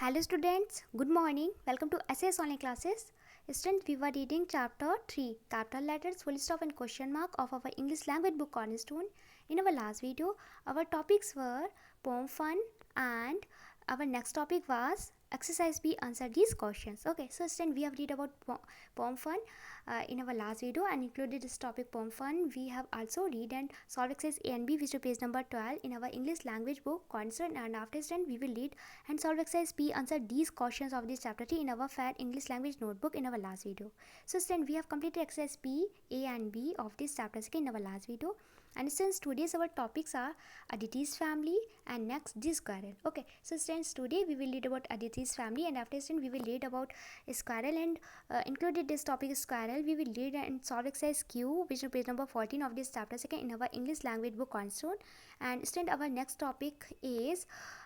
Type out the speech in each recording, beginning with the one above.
Hello students, good morning. Welcome to SS online classes. Students, we were reading chapter 3, capital letters, full stop and question mark of our English language book Cornerstone. In our last video, our topics were poem fun and our next topic was exercise B, answer these questions. Okay, so students, we have read about poem fun in our last video and included this topic poem fun. We have also read and solve exercise A and B, which is page number 12 in our English language book Cornerstone, and after student we will read and solve exercise P, answer these questions of this chapter 3 in our FAD English language notebook in our last video. So students, we have completed exercise P, A and B of this chapter 2 in our last video. And since today's our topics are Aditi's family and next this squirrel. Okay, so students, today we will read about Aditi's family, and after student we will read about a squirrel, and included this topic is squirrel. We will read and solve exercise Q, which is page number 14 of this chapter 2 in our English language book Cornerstone. And student, our next topic is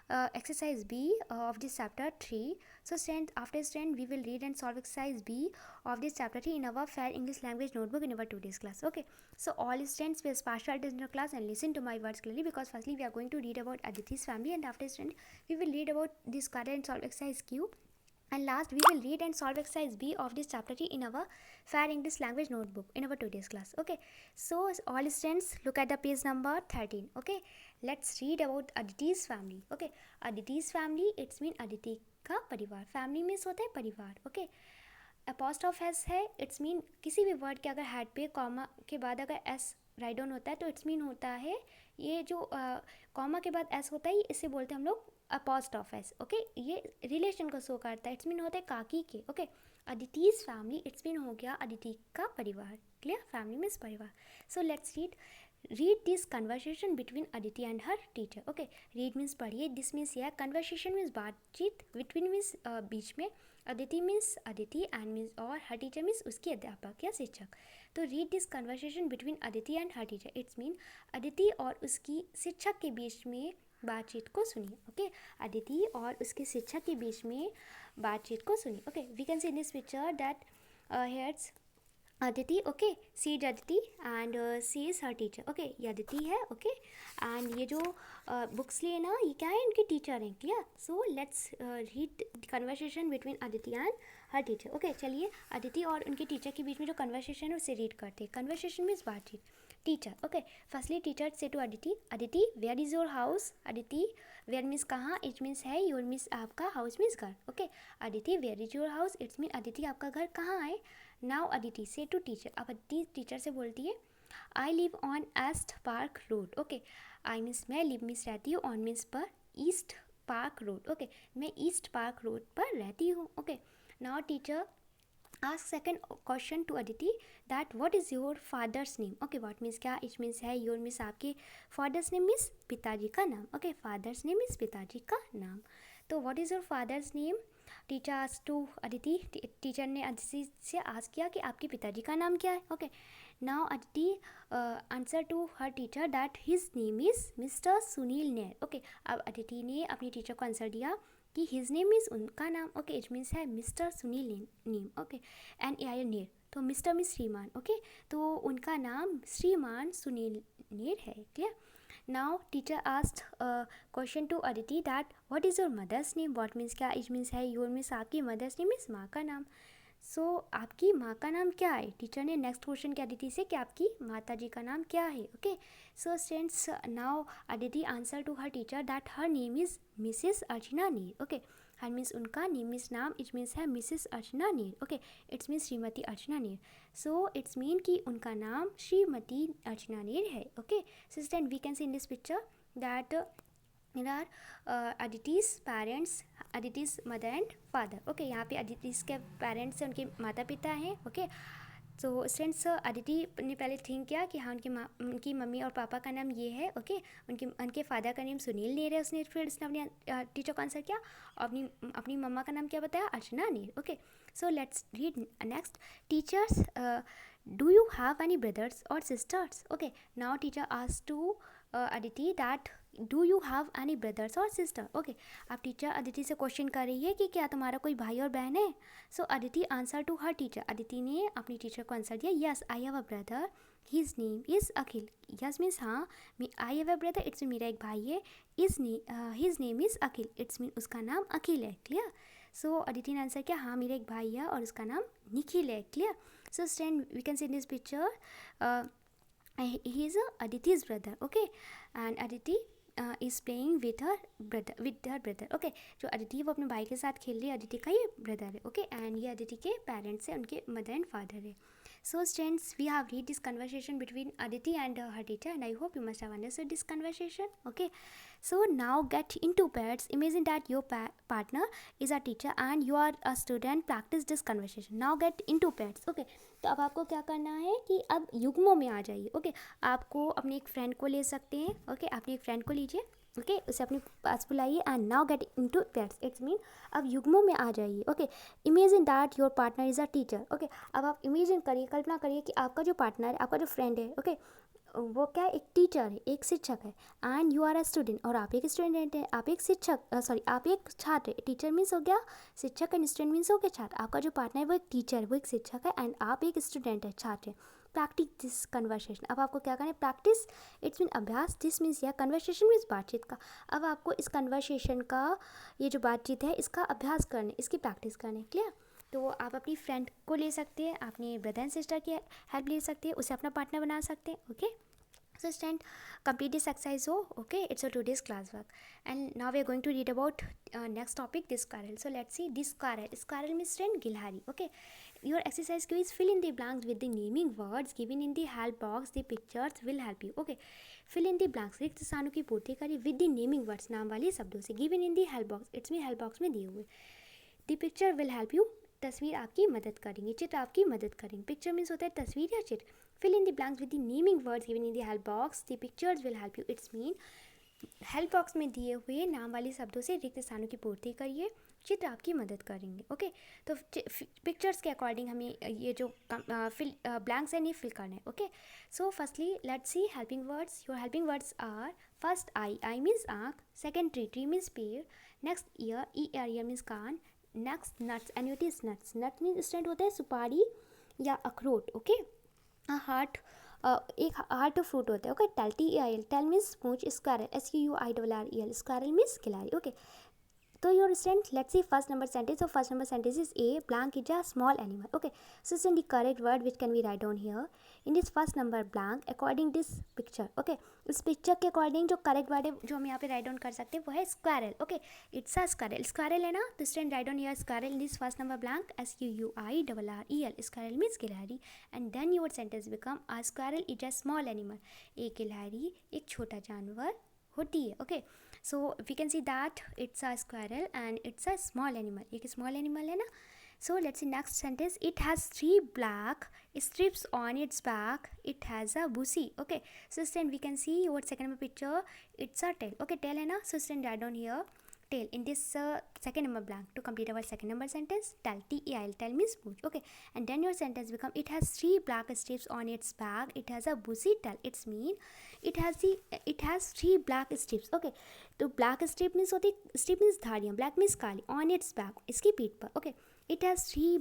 exercise B of this chapter 3. So student, after student we will read and solve exercise B of this chapter 3 in our FAIR English language notebook in our today's class. Okay, so all students please partial attention to class and listen to my words clearly, because firstly we are going to read about Aditi's family, and after student we will read about this current and solve exercise Q, and last we will read and solve exercise B of this chapter 3 in our FAIR English language notebook in our today's class. Okay, so all students look at the page number 13. Okay, let's read about Aditi's family. Okay, Aditi's family, it's mean Aditi का परिवार. Family means होता है परिवार. Okay, apostrophe S है, it's mean किसी भी word के अगर हेड पे कॉमा के बाद अगर एस राइट डाउन होता है तो इट्स मीन होता है ये जो कॉमा के बाद एस होता है इसे बोलते हैं हम लोग अपोस्ट्रोफ एस. ओके, ये रिलेशन को शो करता है. इट्स मीन होता है काकी के. ओके, अदिति's फैमिली, इट्स मीन हो गया अदिति का परिवार. क्लियर, फैमिली मीन्स परिवार. So let's read this conversation between Aditi and her teacher. Okay, read means पढ़िए, this means यह, conversation means बातचीत, between means बीच में, Aditi means Aditi and means और her teacher means उसकी अध्यापक या शिक्षक. तो read this conversation between Aditi and her teacher, it's mean Aditi और उसकी शिक्षक के बीच में बातचीत को सुनिए. ओके, अदिति और उसके शिक्षक के बीच में बातचीत को सुनिए. Okay, we can see in this picture that here's Aditi. Okay, she is Aditi and she is her teacher. Okay, ये Aditi है. Okay, and ये जो books लिए ना, ये क्या है, इनके टीचर हैं. Clear. So let's read conversation between Aditi and her teacher. Okay, चलिए Aditi और उनके टीचर के बीच में जो कन्वर्सेशन है उसे रीड करते हैं. कन्वर्सेशन मीन्स बातचीत. टीचर. ओके, फर्स्टली टीचर से to Aditi, Aditi where is your house. Aditi where means कहाँ, इट मीन्स है, योर मीन्स आपका, हाउस मीन्स घर. Okay, Aditi where is your house, it's mean Aditi आपका घर कहाँ है. नाउ Aditi से टू टीचर, अब Aditi टीचर से बोलती है I live on East Park Road. Okay, I means मैं, लिव मीन्स रहती हूँ, ऑन मीन्स पर, ईस्ट पार्क रोड. ओके, मैं ईस्ट पार्क रोड पर रहती हूँ. Okay, now teacher ask second question to Aditi that what is your father's name. Okay, what means क्या, it means है, योर मीन्स आपके, फादर्स नेम मीन्स पिताजी का नाम. ओके, फादर्स नेम मीन्स पिताजी का नाम. तो what is your father's name. Teacher ask to Aditi, teacher ने Aditi से आस्क किया कि आपके पिताजी का नाम क्या है. Okay, now Aditi answer to her teacher that his name is mister Sunil Nair. Okay, अब Aditi ने अपनी टीचर को आंसर दिया कि हिज नेम इज़ उनका नाम. ओके, इट मीन्स है mister Sunil name. Okay, and ए नेर, तो मिस्टर मीन्स श्रीमान. ओके, तो उनका नाम श्रीमान सुनील नेर है. Clear. Now teacher asked question to Aditi that what is your mother's name. What means क्या, इट मीन्स है, योर मीन्स आपकी, मदर्स नेम मीन्स माँ का नाम. सो आपकी माँ का नाम क्या है. टीचर ने नेक्स्ट क्वेश्चन किया Aditi से कि आपकी माता जी का नाम क्या है. Okay, so students, now Aditi answer to her teacher that her name is missus Archana Neer. Okay, her means उनका, नेम मीन्स नाम, इट मीन्स है missus Archana Neer. Okay, it's means श्रीमती Archana Neer. So it's mean कि उनका नाम श्रीमती अर्चना नीर है. Okay, so student we can see in this picture that there are Aditi's parents, Aditi's mother and father. Okay, यहाँ पे Aditi's के पेरेंट्स हैं, उनके माता पिता हैं. ओके, तो स्टूडेंट्स, Aditi ने पहले थिंक किया कि हाँ उनकी मम्मी और पापा का नाम ये है. ओके, उनके फादर का नेम सुनील नीर है. उसने फिर अपनी टीचर को आंसर किया और अपनी मम्मा का नाम क्या बताया, Archana Neer. Okay, so let's read next. Teachers, do you have any brothers और sisters. Okay, now teacher ask to Aditi that do you have any brothers और सिस्टर. ओके, अब टीचर Aditi से क्वेश्चन कर रही है कि क्या तुम्हारा कोई भाई और बहन है. So Aditi answer to her teacher, Aditi ने अपनी टीचर को आंसर दिया, yes I have a brother. His name is Akhil. Yes means हाँ, I have a brother, it's मेरा एक भाई है. His name is Akhil, it's mean उसका नाम अखिल है. क्लियर. सो अदिति ने आंसर किया हाँ मेरा एक भाई है और उसका नाम निखिल है. Clear. So stand we can see in this picture he is Aditi's brother. Okay, and Aditi is playing with her brother. Okay, जो अदिति वो अपने भाई के साथ खेल रही है, अदिति का ये ब्रदर है. ओके, एंड ये अदिति के पेरेंट्स है, उनके मदर एंड फादर है. So students, we have read this conversation between Aditi and her teacher, and I hope you must have understood this conversation. Okay, so now get into pairs. Imagine that your partner is a teacher and you are a student. Practice this conversation. Now get into pairs. Okay, तो अब आपको क्या करना है कि अब युग्मों में आ जाइए. ओके, आपको अपने एक फ्रेंड को ले सकते हैं. ओके, अपने एक फ्रेंड को लीजिए. ओके, उसे अपने पास बुलाइए and now get into pairs. It's mean अब युग्मों में आ जाइए. Okay, imagine that your partner is a teacher. Okay, अब आप इमेजिन करिए, कल्पना करिए कि आपका जो पार्टनर है, आपका जो फ्रेंड है, ओके, वो क्या है, एक टीचर है, एक शिक्षक है. And you are a student, और आप एक स्टूडेंट है, आप एक शिक्षक सॉरी आप एक छात्र है. टीचर मीन्स हो गया शिक्षक एंड स्टूडेंट मीन्स हो गया छात्र. आपका जो पार्टनर है वो एक टीचर है, वो एक शिक्षक है, एंड आप एक स्टूडेंट है, छात्र है. Practice this conversation. अब आपको क्या करना है, प्रैक्टिस. इट्स मीन अभ्यास. दिस मीन्स या कन्वर्सेशन मीन्स बातचीत का. अब आपको इस कन्वर्सेशन का, ये जो बातचीत है, इसका अभ्यास करने, इसकी प्रैक्टिस करने. क्लियर. तो आप अपनी फ्रेंड को ले सकते हैं, अपने ब्रदर एंड सिस्टर की हेल्प ले सकते हैं, उसे अपना पार्टनर बना सकते हैं. Okay, so student, complete this exercise. Okay, it's a today's class work, and now we are going to read about next topic, discarrel. So let's see discarrel means student gilhari. Okay, your exercise q is fill in the blanks with the naming words given in the help box. The pictures will help you. Okay, fill in the blanks, रिक्त स्थानों की पूर्ति करिए with the naming words, नाम वाले शब्दों से. given in the help box, it's में help box में दिए हुए. the picture will help you, तस्वीर आपकी मदद करेंगे, चित्र आपकी मदद करेंगे. पिक्चर मीन्स होता है तस्वीर या चित्र. fill in the blanks with the naming words given in the help box. the pictures will help you, it's mean help box में दिए हुए नाम वाले शब्दों से रिक्त स्थानों की पूर्ति करिए, चित्र आपकी मदद करेंगे. ओके, तो पिक्चर्स के अकॉर्डिंग हमें ये जो फिल ब्लैंक्स हैं ये फिल करना है. Okay, so firstly let's see helping words. Your helping words are first eye means आँख, सेकेंड ट्री मीन्स पेड़, नेक्स्ट ईयर मीन्स कान, नेक्स्ट नट्स, एन्यूटीज नट्स. नट मीन्स स्टैंड होता है सुपारी या अखरोट. ओके, हार्ट एक हार्ट फ्रूट होता है. ओके, टेल मीन्स पूंछ, स्क्वायरल SQUIRREL, स्क्वायरल मीन्स खिलाड़ी. ओके, तो your student let's see first number sentence. So first number sentence is A blank is a small animal. Okay, so send the correct word which can be write down here in this first number blank according this picture. Okay, इस picture के according जो correct word है जो हम यहाँ पे right down कर सकते हैं वो है squirrel. Okay, it's a squirrel. Squirrel है ना, तो student write down here squirrel in this first number blank SQUIRREL. Squirrel means गिलहरी. And then your sentence become a squirrel is a small animal. एक गिलहरी एक छोटा जानवर होती है. Okay, so we can see that it's a squirrel and it's a small animal. एक small animal है ना. So let's see next sentence. It has 3 black strips on its back. It has a bussy. Okay, so then we can see what second number picture. It's a tail. Okay, tail है ना. So then write down here tail in this second number blank to complete our second number sentence. TEIL, tail means bush. Okay, and then your sentence become it has 3 black strips on its back. It has a bussy tail. It's mean it has 3 black strips. Okay, तो black strip means होती है, strip means धारियाँ, black means काली. On its back, इसकी पीठ पर. Okay, it has 3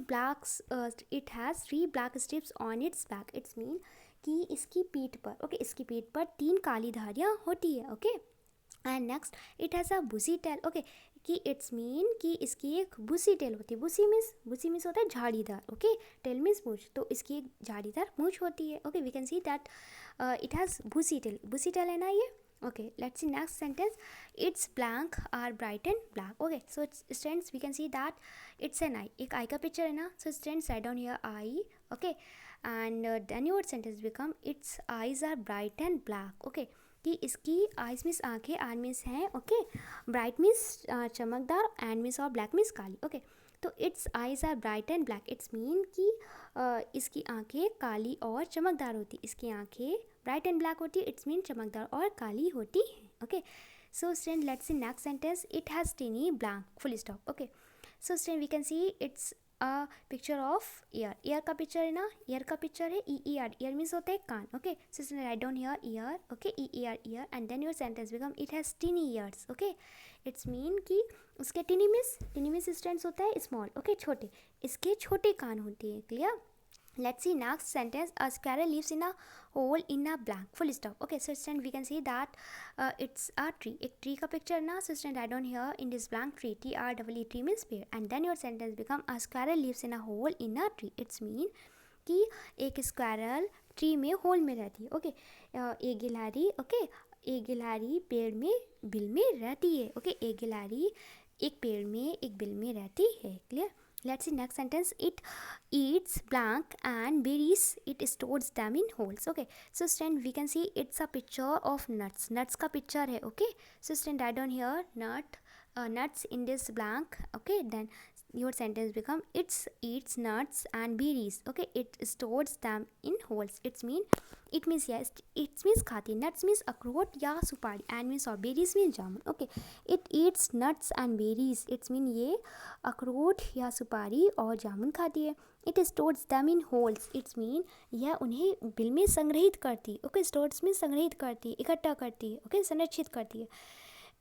black strips on its back. It's mean कि इसकी पीठ पर, ओके, इसकी पीठ पर 3 काली धारियाँ होती है. Okay, and next it has a bushy tail. Okay, कि इट्स मीन कि इसकी एक बुसी टेल होती है. बुसी मीन्स होता है झाड़ीदार. ओके, टेल मीन्स मूंछ, तो इसकी एक झाड़ीदार मूंछ होती है. Okay, we can see that it has bushy tail है ना ये. Okay, let's see next sentence. Its blank are bright and black. Okay, so students we can see that it's an eye. एक eye का picture है ना. So students write down here eye. Okay, and then your sentence become its eyes are bright and black. Okay, कि इसकी eyes means आँखें, and means हैं. Okay, bright means चमकदार, and means और black मीन्स काली. Okay, तो its eyes are bright and black. It's mean कि इसकी आंखें काली और चमकदार होती. इसकी आंखें ब्राइट एंड ब्लैक होती. इट्स मीन चमकदार और काली होती है. Okay, so student let's see next sentence. It has tiny blank full stop. Okay, so student we can see it's a picture of year का पिक्चर है ना. ईयर का पिक्चर है ईयर मीन्स होता है कान. Okay, so student write down ear ear. Okay, ear and then your sentence become it has tiny ears. Okay, it's mean कि उसके टीनी मीन्स स्टूडेंट्स होता है स्मॉल. ओके, छोटे, इसके छोटे कान होते हैं. Clear. Let's see next sentence. A squirrel lives in a hole in a blank. Full stop. Okay, so student we can see that it's a tree. एक tree का picture ना. So student write down here in this blank tree. TREE tree means pear. And then your sentence become a squirrel lives in a hole in a tree. It's mean कि एक squirrel tree में whole में रहती है. Okay एक गिलहरी. Okay एक गिलहरी पेड़ में बिल में रहती है. ओके एक गिलहरी एक पेड़ में एक बिल में रहती है. Clear. Let's see next sentence. It eats blank and berries. It stores them in holes. Okay. So student we can see it's a picture of nuts. Nuts का picture है. Okay. So student write down here nuts in this blank. Okay. Then your sentence become it eats nuts and berries. Okay. It stores them in holes. It means yes. It means खाती. Nuts means अखरोट या सुपारी. And means और berries means jamun. Okay. It eats nuts and berries. It means ये अखरोट या सुपारी और जामुन खाती है. It stores them in holes. It means यह उन्हें बिल में संग्रहित करती. Okay. Stores में संग्रहित करती, इकट्ठा करती है. Okay. संरक्षित करती है.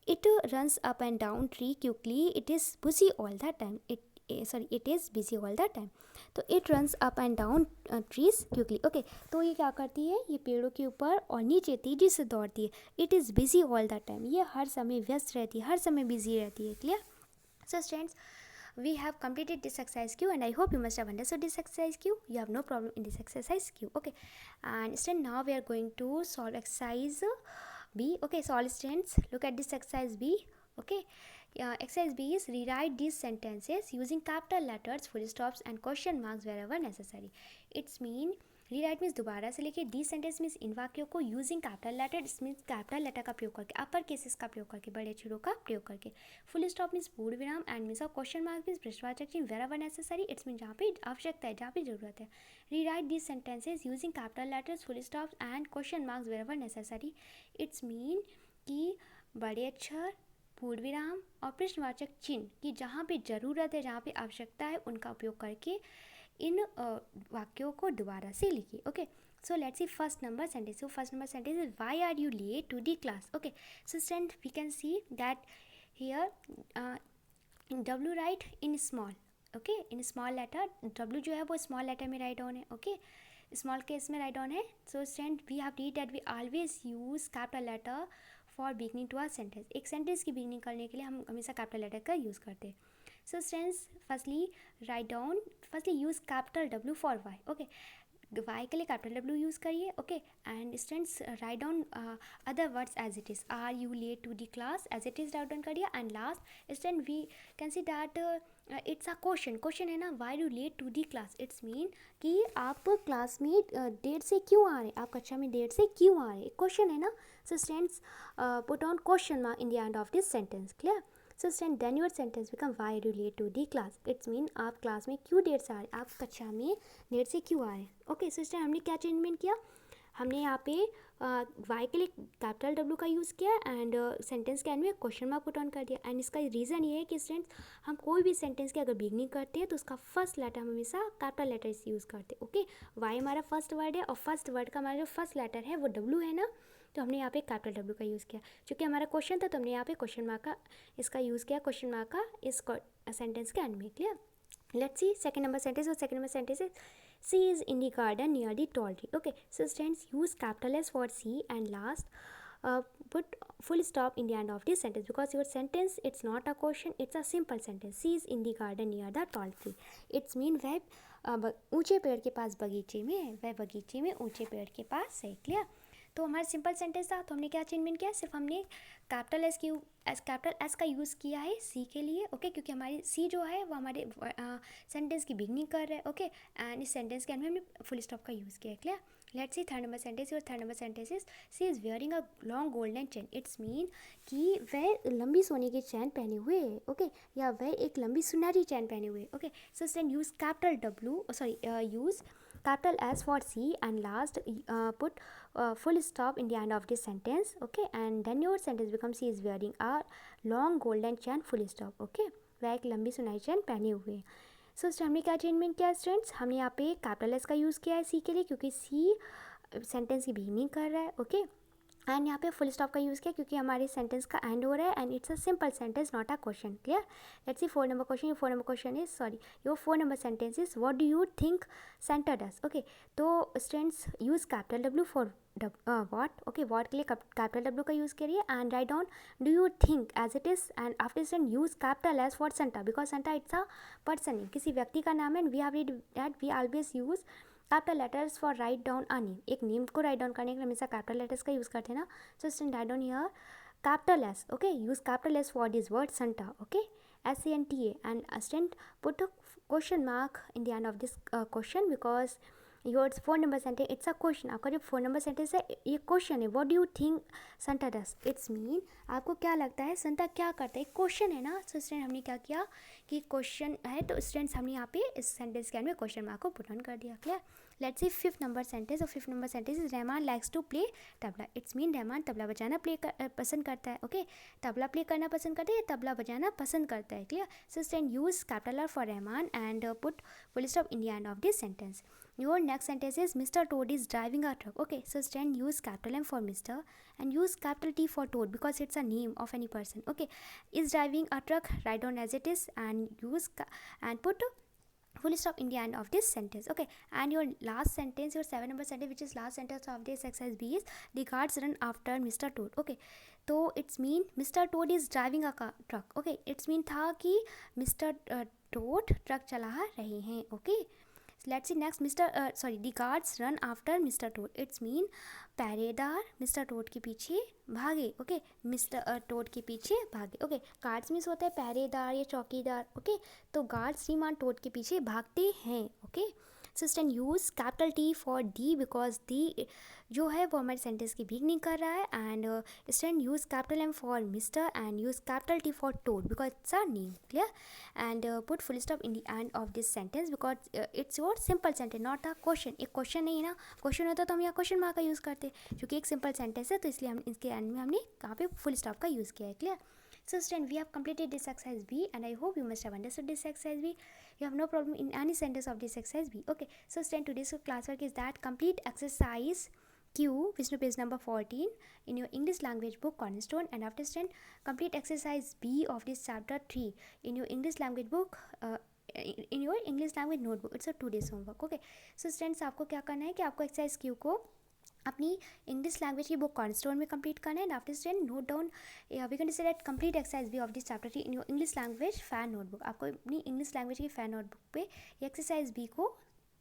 It runs up and down tree quickly. It is busy all the time. It is busy all the time. तो it runs up and down trees quickly. Okay. तो ये क्या करती है, ये पेड़ों के ऊपर और नीचे तेजी से दौड़ती है. It is busy all the time. ये हर समय व्यस्त रहती है, हर समय बिजी रहती है. Clear. So students, we have completed this exercise Q and I hope you must have understood this exercise Q. You have no problem in this exercise Q. Okay. And students, now we are going to solve exercise B. Okay. So all students, look at this exercise B. Okay. Exercise B is rewrite these sentences using capital letters, full stops and question marks wherever necessary. It's mean rewrite means दोबारा से लिखिए. The sentence means इन वाक्यों को using capital letter. Means capital letter का प्रयोग करके, अपर cases का प्रयोग करके, बड़े अक्षरों का प्रयोग करके. फुल स्टॉप मीन्स पूर्ण विराम. And means of question mark means प्रश्नवाचक चिन्ह वेरेवर नेसेसरी. इट्स मीन जहाँ पे आवश्यकता है, जहाँ पे जरूरत है. Rewrite the sentences using capital letters, full stop and question marks wherever necessary. It's mean कि बड़े अक्षर, पूर्ण विराम और प्रश्नवाचक चिन्ह की जहाँ पे ज़रूरत है, जहाँ पे आवश्यकता है, उनका उपयोग करके इन वाक्यों को दोबारा से लिखिए. Okay. So let's see first number sentence. So first number sentence is why are you late to the class? Okay. So student we can see that here W write in small. Okay. In small letter W जो है वो small letter में write down है. Okay. Small case में write down है. So student we have read that we always use capital letter for beginning to a sentence. एक sentence की beginning करने के लिए हम हमेशा capital letter का use करते हैं. So students firstly use capital W for Y. Okay. Y के लिए कैपिटल W यूज़ करिए. Okay. And students write down other words as it is. Are you late to the class as it is write down करिए. And last student we can see that it's a question है ना. Why you late to the class. It's mean कि आप class में देर से क्यों आ रहे हैं, आप कक्षा में देर से क्यों आ रहे हैं. क्वेश्चन है ना. So students put on question mark in the end of this sentence. Clear. So student then your sentence become why you late to the class. It's mean आप क्लास में क्यों देर से आ रहे हैं, आप कक्षा में देर से क्यों आ रहे हैं. ओके. सो स्टूडेंट हमने क्या चेंजमेंट किया, हमने यहाँ पे वाई के लिए कैपिटल डब्ल्यू का यूज़ किया एंड सेंटेंस के एंड में क्वेश्चन मार्क पुट ऑन कर दिया. एंड इसका रीज़न ये है कि स्टूडेंट्स हम कोई भी सेंटेंस की अगर बिगनिंग करते हैं तो उसका फर्स्ट लेटर हम हमेशा कैपिटल लेटर से यूज़ करते हैं. ओके. वाई हमारा फर्स्ट वर्ड है और फर्स्ट वर्ड का हमारा जो फर्स्ट लेटर है वो डब्ल्यू है ना, तो हमने यहाँ पे कैपिटल डब्ल्यू का यूज़ किया. चूँकि हमारा क्वेश्चन था तो हमने यहाँ पे क्वेश्चन मार्क का इसका यूज़ किया, क्वेश्चन मार्क का इस सेंटेंस के एंड में. Clear. Let's see second number sentence. So second number sentence is C is in the garden near the tall tree. Okay. So students use capital S for C and last put full stop in the end of this sentence because your sentence it's not a question, it's a simple sentence. C is in the garden near the tall tree. It's mean वह ऊंचे पेड़ के पास बगीचे में है, वह बगीचे में ऊंचे पेड़ के पास है. क्लियर. तो हमारा सिंपल सेंटेंस था, तो हमने क्या चेंजमेंट किया, सिर्फ हमने कैपिटल एस का यूज़ किया है सी के लिए. ओके. क्योंकि हमारी सी जो है वो हमारे सेंटेंस की बिगनिंग कर रहा है. ओके. एंड इस सेंटेंस के अंदर हमने फुल स्टॉप का यूज़ किया है. Clear. Let's see third number sentence. और third number sentence is she is wearing a long golden chain. It's mean कि वह लंबी सोने की चैन पहने हुए है. ओके. या वह एक लंबी सुनहरी चैन पहने हुए. Okay. So student use capital W use capital S for C and last put full stop in the end of this sentence. Okay. And then your sentence becomes C is wearing a long golden chain full stop. Okay. वह एक लंबी सुनहरी चैन पहने हुए हैं. सो हमने क्या changement किया स्टूडेंट्स, हमने यहाँ पे कैपिटल एस का यूज़ किया है सी के लिए क्योंकि सी सेंटेंस की बिगनिंग कर रहा है. ओके. एंड यहाँ पे फुल स्टॉप का यूज़ किया क्योंकि हमारे सेंटेंस का एंड हो रहा है end it's a simple sentence not a question. Clear. Let's see 4 number question. Your 4 number question is sorry your 4 number sentence is what do you think Santa does. Okay, तो students use capital W for what. Okay, what के लिए capital W का use करिए and write down do you think as it is and after student use capital as for Santa because Santa it's a person name, किसी व्यक्ति का नाम है. And we have read that we always use capital letters for write down a name. एक name को write down करने के लिए हमेशा कैपिटल लेटर्स का यूज़ करते हैं ना. So student write down here capital S. Okay, use capital S for this word Santa. Okay, SANTA, and student put a question mark in the end of this question because your 4 number sentence it's a question. आपका जो 4 number sentence है ये question है. What do you think Santa does? It's mean आपको क्या लगता है संता क्या करता है. क्वेश्चन है ना. So student हमने क्या किया कि क्वेश्चन है तो स्टूडेंट्स हमने यहाँ पे इस सेंटेंस के अंदर क्वेश्चन मार्क को पुट ऑन कर दिया. Clear. Let's see 5th number sentence. और 5th number sentence is Rahman likes to play tabla. It's mean Rahman तबला बजाना पसंद करता है. ओके, तबला प्ले करना पसंद करता है या तबला बजाना पसंद करता है. Clear. So student use capital R for Rahman and put full stop in the end of this sentence. Your next sentence is Mr. Toad is driving a truck. Okay, so student use capital M for Mr. and use capital T for Toad because it's a name of any person. Okay, is driving a truck, write down as it is and use and put full stop in the end of this sentence. Okay, and your last sentence, your 7 number sentence, which is last sentence of this exercise B, is the guards run after Mr. Toad. Okay, तो it's mean Mr. Toad is driving a truck. Okay, it's mean था कि Mr. Toad truck चला रहे हैं. Okay, let's see next. The guards run after Mr. Toad. It's mean पहरेदार mister toad के पीछे भागे. ओके, मिस्टर टोड के पीछे भागे. ओके, गार्ड्स मीन्स होता है पहरेदार या चौकीदार. ओके, तो गार्ड्स श्रीमान टोड के पीछे भागते हैं. Okay, so student use capital T for D because the जो है वो हमारे सेंटेंस की बिगनिंग कर रहा है. And student use capital M for mister and use capital T for toad because it's are name. Clear. And put full stop in the end of this sentence because it's your simple sentence not a question. एक question नहीं है ना. Question होता तो हम यहाँ question mark का use करते क्योंकि एक सिंपल सेंटेंस है तो इसलिए हम इसके एंड में हमने कहाँ पे फुल स्टॉप का यूज़ किया है. Clear. So student, we have completed this exercise B and I hope you must have understood this exercise B. You have no problem in any sentence of this exercise B. Okay, so student, today's classwork is that complete exercise Q, which is page number 14 in your English language book Cornerstone, and after student complete exercise B of this chapter 3 in your English language book in your English language notebook. It's a 2 days homework. Okay, so students, आपको क्या करना है कि आपको exercise Q को अपनी English language की book cornerstone में कंप्लीट करना है. And after student note down we can say that complete exercise B of this chapter in your English language fan notebook. आपको अपनी इंग्लिश लैंग्वेज की फैन नोटबुक पे एक्सरसाइज बी को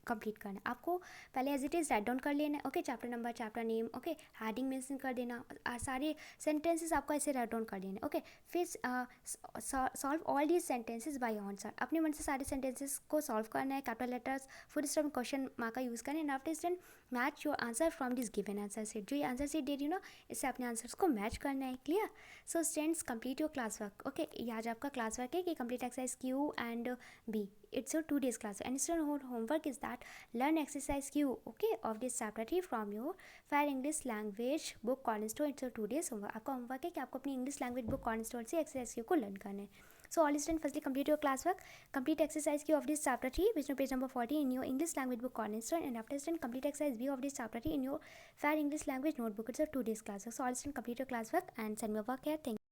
complete करना है. आपको पहले as it is write down कर लेना है. Okay, chapter number, chapter name, okay, heading mention कर देना. सारे सेंटेंसेस आपको ऐसे राइट डाउन कर देना. ओके, फिर solve all these sentences bye answer. अपने मन से सारे सेंटेंसेस को सॉल्व करना है. Capital letters full stop question mark का यूज़ करना है. And after student match your answer from this given answer set. जो ये आंसर सेट दे रही हो ना, इससे अपने आंसर्स को मैच करना है. Clear. So students, complete your class work. Okay, ये आज आपका क्लास वर्क है कि complete exercise Q and B. It's your 2 days class. And student homework is that learn exercise Q, okay, of this chapter 3 from your Fair English Language book Cornerstone. It's your 2 days homework. आपका homework है कि आपको अपनी English Language book Cornerstone से exercise Q को learn करना है. So all students, firstly complete your classwork. Complete exercise Q of this chapter 3, which is page number 40 in your English Language book Cornerstone. And after student complete exercise B of this chapter 3 in your Fair English Language notebook. It's a 2 days class. So all students complete your classwork and send me your work here. Thank you.